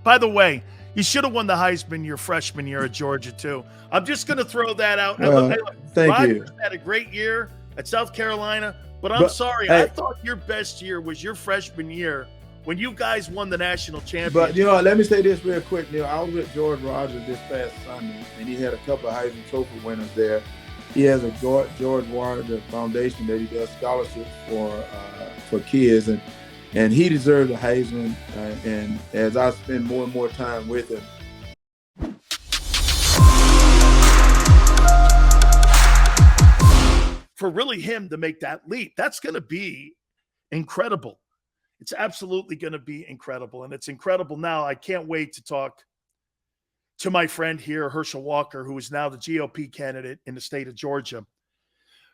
By the way, you should have won the Heisman your freshman year at Georgia, too. I'm just going to throw that out. Well, thank you. Rodgers had a great year at South Carolina, but I'm But, sorry. hey, I thought your best year was your freshman year when you guys won the national championship. But, let me say this real quick. I was with George Rogers this past Sunday, and he had a couple of Heisman Trophy winners there. He has a George Wilder Foundation that he does scholarships for kids, and he deserves a Heisman. And as I spend more and more time with him, for really him to make that leap, that's going to be incredible. It's absolutely going to be incredible. And it's incredible now. I can't wait to talk to my friend here, Herschel Walker, who is now the GOP candidate in the state of Georgia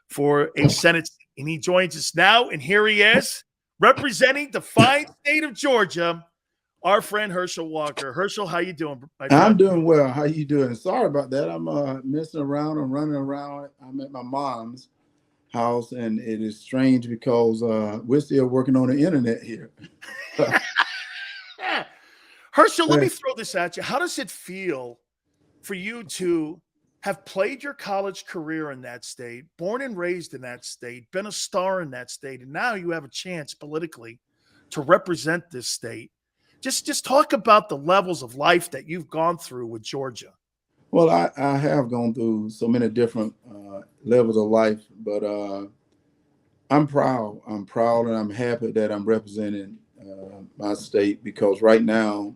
for a Senate seat. And he joins us now. And here he is, representing the fine state of Georgia, our friend Herschel Walker. Herschel, how you doing, my friend? I'm doing well. How you doing? Sorry about that. I'm messing around and running around. I'm at my mom's house, and it is strange because we're still working on the internet here. Herschel, let me throw this at you. How does it feel for you to have played your college career in that state, born and raised in that state, been a star in that state, and now you have a chance politically to represent this state? Just talk about the levels of life that you've gone through with Georgia. Well, I have gone through so many different levels of life, but I'm proud. I'm proud, and I'm happy that I'm representing my state, because right now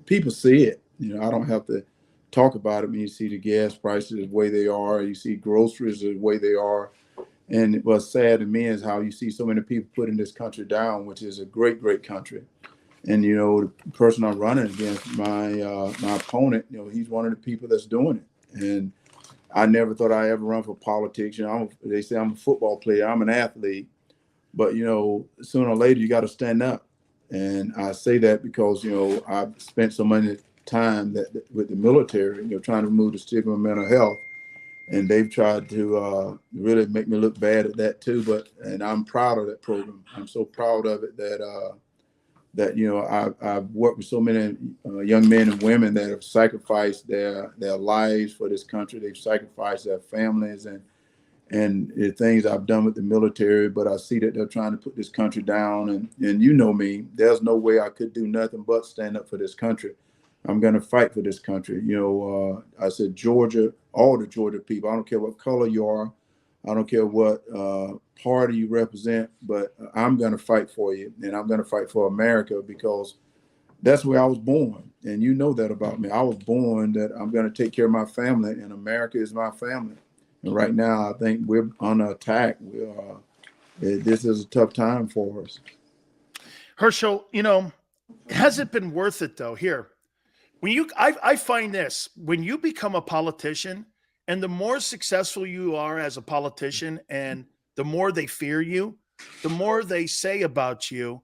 people see it. I don't have to talk about it when you see the gas prices the way they are, you see groceries the way they are. And what's sad to me is how you see so many people putting this country down, which is a great, great country. And, the person I'm running against, my opponent, he's one of the people that's doing it. And I never thought I'd ever run for politics. They say I'm a football player. I'm an athlete. But, sooner or later, you got to stand up. And I say that because, I've spent so much time with the military, trying to remove the stigma of mental health. And they've tried to really make me look bad at that, too. And I'm proud of that program. I'm so proud of it that I've worked with so many young men and women that have sacrificed their lives for this country. They've sacrificed their families and the things I've done with the military. But I see that they're trying to put this country down. And you know me, there's no way I could do nothing but stand up for this country. I'm going to fight for this country. I said, Georgia, all the Georgia people, I don't care what color you are. I don't care what party you represent, but I'm going to fight for you, and I'm going to fight for America, because that's where I was born. And you know that about me. I was born that I'm going to take care of my family, and America is my family. And right now, I think we're under attack. This is a tough time for us. Herschel, has it been worth it, though? Here, I find this, when you become a politician, and the more successful you are as a politician, and the more they fear you, the more they say about you.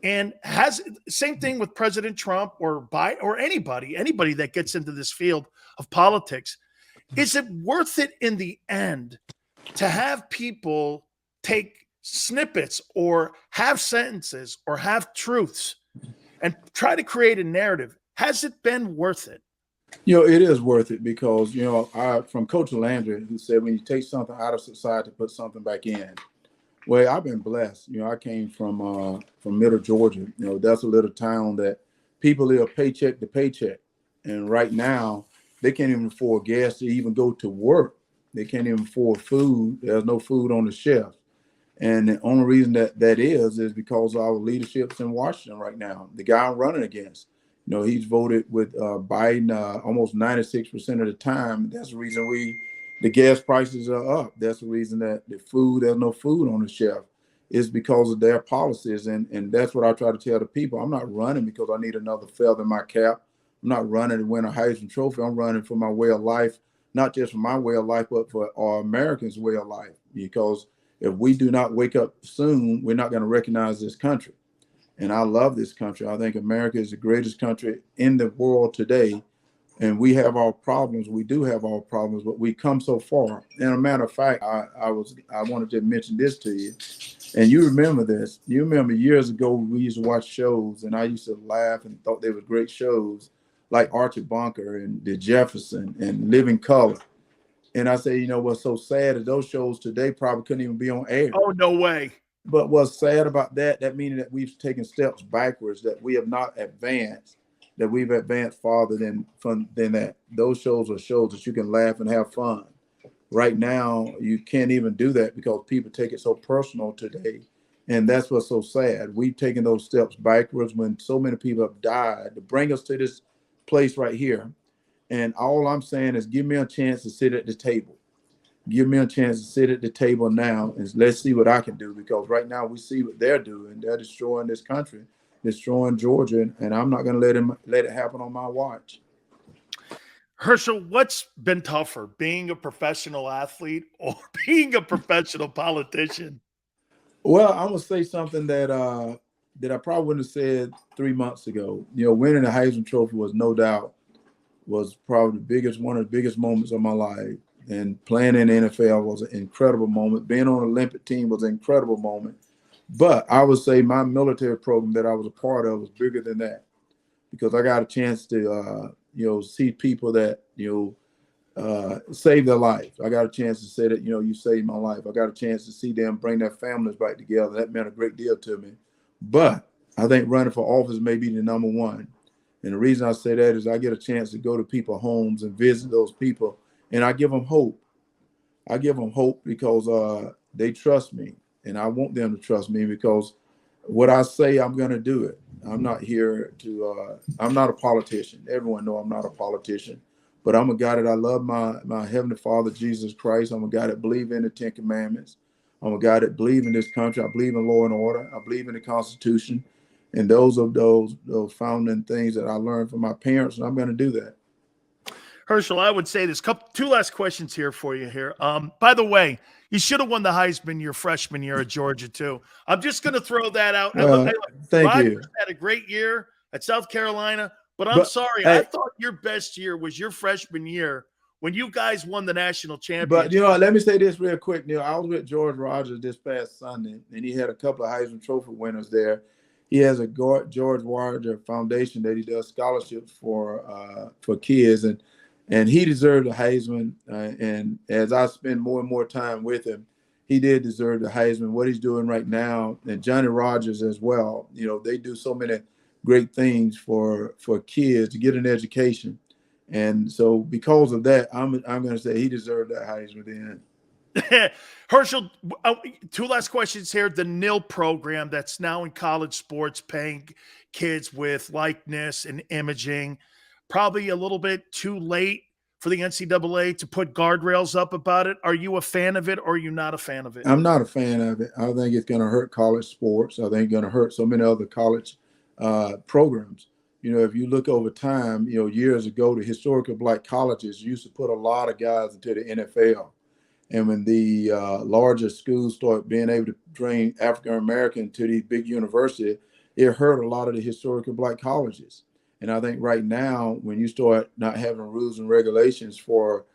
And same thing with President Trump or Biden or anybody that gets into this field of politics. Is it worth it in the end to have people take snippets or have sentences or have truths and try to create a narrative? Has it been worth it? It is worth it, because, from Coach Landry, who said, when you take something out of society, put something back in. Well, I've been blessed. I came from middle Georgia. That's a little town that people live paycheck to paycheck. And right now, they can't even afford gas to even go to work. They can't even afford food. There's no food on the shelf. And the only reason that is because our leadership's in Washington right now. The guy I'm running against, he's voted with Biden almost 96% of the time. That's the reason the gas prices are up. That's the reason that there's no food on the shelf, is because of their policies. And that's what I try to tell the people. I'm not running because I need another feather in my cap. I'm not running to win a Heisman Trophy. I'm running for my way of life, not just for my way of life, but for our Americans' way of life. Because if we do not wake up soon, we're not going to recognize this country. And I love this country. I think America is the greatest country in the world today. And we have our problems. We do have our problems, but we come so far. And a matter of fact, I wanted to mention this to you. And you remember this. You remember years ago we used to watch shows, and I used to laugh and thought they were great shows, like Archie Bunker and The Jefferson and Living Color. And I say, you know, what's so sad is those shows today probably couldn't even be on air. Oh, no way. But what's sad about that, that meaning that we've taken steps backwards, that we have not advanced, that we've advanced farther than that. Those shows are shows that you can laugh and have fun. Right now, you can't even do that because people take it so personal today. And that's what's so sad. We've taken those steps backwards when so many people have died to bring us to this place right here. And all I'm saying is give me a chance to sit at the table. Give me a chance to sit at the table now and let's see what I can do, because right now we see what they're doing. They're destroying this country, destroying Georgia, and I'm not going to let it happen on my watch. Herschel, what's been tougher, being a professional athlete or being a professional politician? Well, I'm gonna say something that I probably wouldn't have said 3 months ago. You know, winning the Heisman Trophy was no doubt was probably one of the biggest moments of my life. And playing in the NFL was an incredible moment. Being on an Olympic team was an incredible moment. But I would say my military program that I was a part of was bigger than that, because I got a chance to see people that save their life. I got a chance to say that, you saved my life. I got a chance to see them bring their families back together. That meant a great deal to me. But I think running for office may be the number one. And the reason I say that is I get a chance to go to people's homes and visit those people, and I give them hope. I give them hope because they trust me, and I want them to trust me, because what I say, I'm going to do it. I'm not here to, I'm not a politician. Everyone knows I'm not a politician, but I'm a guy that I love my Heavenly Father, Jesus Christ. I'm a guy that believes in the 10 Commandments. I'm a guy that believes in this country. I believe in law and order. I believe in the Constitution. And those founding things that I learned from my parents, and I'm going to do that. Herschel, I would say this. Two last questions here for you here. By the way, you should have won the Heisman your freshman year at Georgia too. I'm just going to throw that out. Thank you. Had a great year at South Carolina, but I'm sorry. I thought your best year was your freshman year when you guys won the national championship. But let me say this real quick, Neil. I was with George Rogers this past Sunday, and he had a couple of Heisman Trophy winners there. He has a George Rogers Foundation that he does scholarships for kids, and he deserved a Heisman. And as I spend more and more time with him, he did deserve the Heisman. What he's doing right now, and Johnny Rogers as well. They do so many great things for kids to get an education, and so because of that, I'm going to say he deserved that Heisman then. Herschel, two last questions here. The NIL program that's now in college sports, paying kids with likeness and imaging, probably a little bit too late for the NCAA to put guardrails up about it. Are you a fan of it, or are you not a fan of it? I'm not a fan of it. I think it's going to hurt college sports. I think it's going to hurt so many other college programs. If you look over time, years ago, the historical black colleges used to put a lot of guys into the NFL. And when the larger schools start being able to train African American to these big universities, it hurt a lot of the historical black colleges. And I think right now, when you start not having rules and regulations for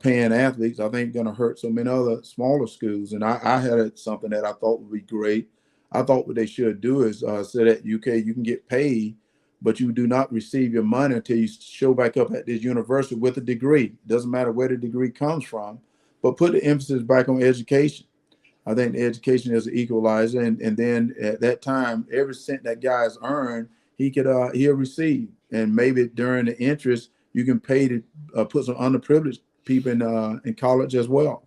paying athletes, I think it's going to hurt so many other smaller schools. And I had something that I thought would be great. I thought what they should do is say that you can get paid, but you do not receive your money until you show back up at this university with a degree. Doesn't matter where the degree comes from. But put the emphasis back on education. I think the education is an equalizer, and then at that time, every cent that guy's earned, he'll receive, and maybe during the interest, you can pay to put some underprivileged people in college as well.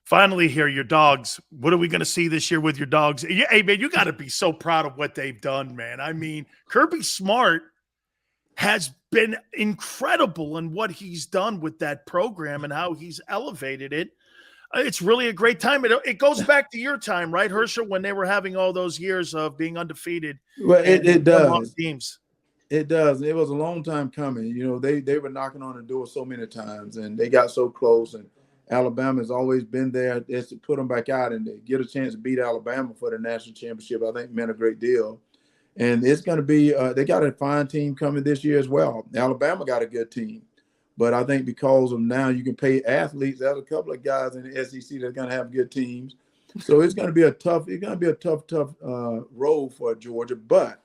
Finally, here, your dogs. What are we going to see this year with your dogs? Hey, man, you got to be so proud of what they've done, man. I mean, Kirby Smart has been incredible in what he's done with that program and how he's elevated it. It's really a great time. It goes back to your time, right, Herschel, when they were having all those years of being undefeated. Well, it does. Teams. It does. It was a long time coming. They were knocking on the door so many times, and they got so close. And Alabama has always been there. It's to put them back out and to get a chance to beat Alabama for the national championship, I think meant a great deal. And it's going to be they got a fine team coming this year as well. Alabama got a good team. But I think because of now you can pay athletes, there's a couple of guys in the SEC that are going to have good teams. So it's going to be a tough road for Georgia, but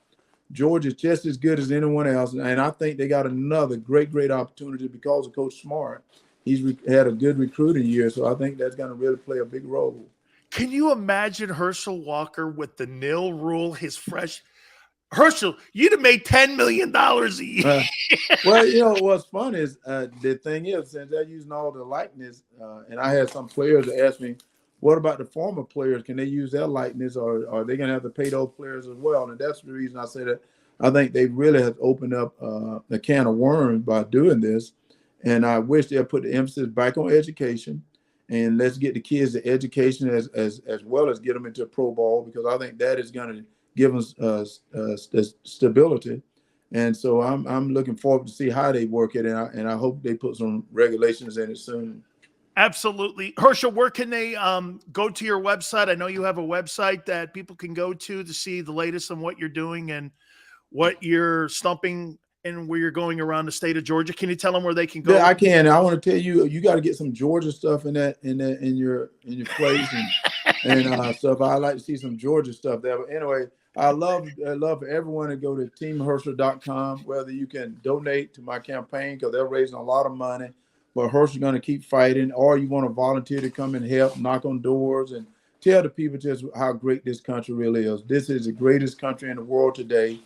Georgia's just as good as anyone else. And I think they got another great opportunity because of Coach Smart. He's had a good recruiting year. So I think that's going to really play a big role. Can you imagine Herschel Walker with the nil rule, Herschel, you'd have made $10 million a year. Well, what's fun is the thing is, since they're using all the likeness, and I had some players that asked me, what about the former players? Can they use their likeness, or are they going to have to pay those players as well? And that's the reason I say that I think they really have opened up a can of worms by doing this. And I wish they'd put the emphasis back on education, and let's get the kids the education as well as get them into pro ball, because I think that is going to give us stability. And so I'm looking forward to see how they work it, and I hope they put some regulations in it soon. Absolutely. Herschel, where can they go to your website? I know you have a website that people can go to see the latest on what you're doing and what you're stumping and where you're going around the state of Georgia. Can you tell them where they can go? Yeah, I can. I want to tell you, you got to get some Georgia stuff in your place and stuff. I like to see some Georgia stuff there. But anyway, I love for everyone to go to teamherschel.com, whether you can donate to my campaign, because they're raising a lot of money. But Herschel's going to keep fighting, or you want to volunteer to come and help, knock on doors, and tell the people just how great this country really is. This is the greatest country in the world today,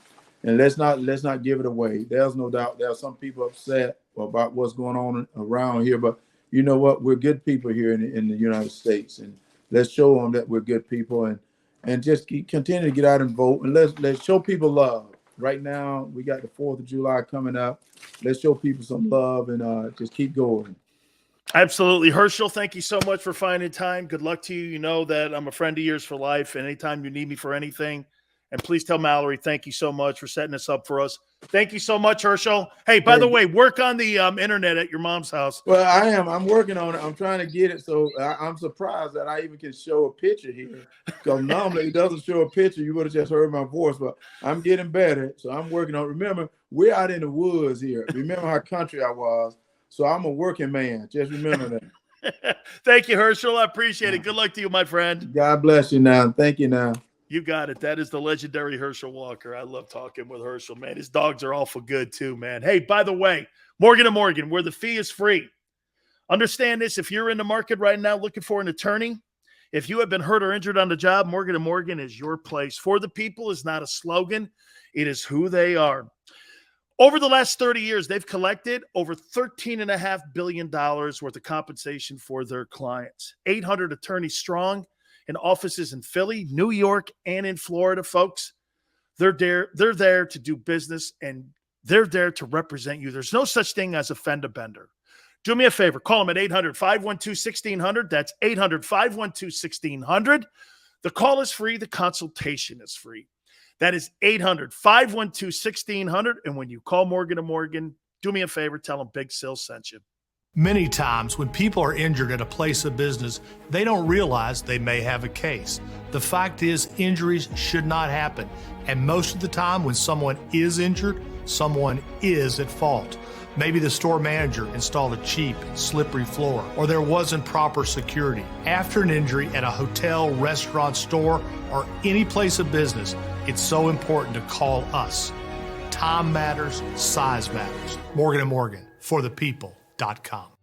and let's not give it away. There's no doubt there are some people upset about what's going on around here, but you know what? We're good people here in the United States, and let's show them that we're good people, and just continue to get out and vote, and let's show people love. Right now, we got the 4th of July coming up. Let's show people some love and just keep going. Absolutely. Herschel, thank you so much for finding time. Good luck to you. You know that I'm a friend of yours for life. And anytime you need me for anything, and please tell Mallory, thank you so much for setting this up for us. Thank you so much, Herschel. Hey, by the way, work on the internet at your mom's house. Well, I am. I'm working on it. I'm trying to get it. So I'm surprised that I even can show a picture here, because normally it doesn't show a picture. You would have just heard my voice, but I'm getting better. So I'm working on it. Remember, we're out in the woods here. Remember how country I was. So I'm a working man. Just remember that. Thank you, Herschel. I appreciate it. Good luck to you, my friend. God bless you now. Thank you now. You got it. That is the legendary Herschel Walker. I love talking with Herschel, man. His dogs are awful good too, man. Hey, by the way, Morgan & Morgan, where the fee is free. Understand this. If you're in the market right now looking for an attorney, if you have been hurt or injured on the job, Morgan & Morgan is your place. For the people is not a slogan. It is who they are. Over the last 30 years, they've collected over $13.5 billion worth of compensation for their clients. 800 attorneys strong in offices in Philly, New York, and in Florida, folks. They're there to do business, and they're there to represent you. There's no such thing as a fender bender. Do me a favor. Call them at 800-512-1600. That's 800-512-1600. The call is free. The consultation is free. That is 800-512-1600. And when you call Morgan & Morgan, do me a favor. Tell them Big Sil sent you. Many times when people are injured at a place of business, they don't realize they may have a case. The fact is, injuries should not happen. And most of the time when someone is injured, someone is at fault. Maybe the store manager installed a cheap, slippery floor, or there wasn't proper security. After an injury at a hotel, restaurant, store, or any place of business, it's so important to call us. Time matters, size matters. Morgan & Morgan, for the people.com.